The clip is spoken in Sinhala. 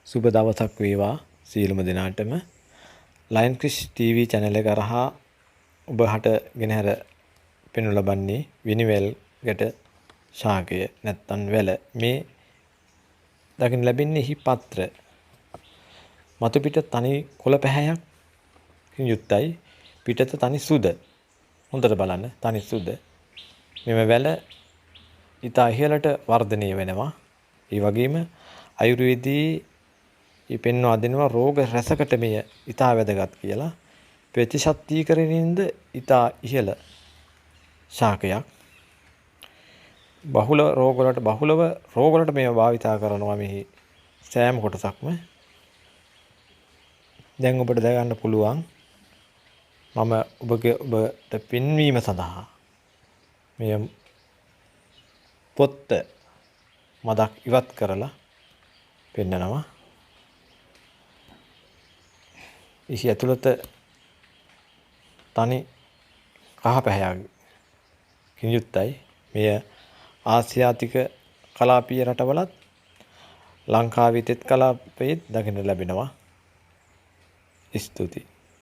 සුබ දවසක් වේවා සියලුම දෙනාටම. ලයන් ක්‍රිෂ් TV channel එක කරහා ඔබ හට ගෙනහැර පෙනු ලබන්නේ විනිවැල්ගට ශාකය නැත්තම් වැල. මේ දකින්න ලැබෙන්නේ එහි පත්‍ර. මතු පිට තනි කොළ පැහැයක් යුක්තයි. පිටත තනි සුද. හොඳට බලන්න තනි සුද. මෙම වැල ඉතා ඉහළට වර්ධනය වෙනවා. ඒ වගේම ආයුර්වේදයේ පෙන්වා දෙනවා රෝග රැසකට මෙය ඉතා වැදගත් කියලා. ප්‍රතිශක්තිකරණයෙන්ද ඉතා ඉහළ ශාකයක්. බහුලව රෝග වලට මේව භාවිතා කරනවා මෙහි සෑම කොටසක්ම. දැන් ඔබට දැනගන්න පුළුවන් මම ඔබට පෙන්වීම සඳහා මෙය පොත්ත මදක් ඉවත් කරලා පෙන්නනවා. ඉහි ඇතුළත තනි කහ පැහැයකින් යුක්තයි. මෙය ආසියාතික කලාපීය රටවලත් ලංකාවේ තෙත් කලාපයේත් දකින්න ලැබෙනවා. ස්තුතියි.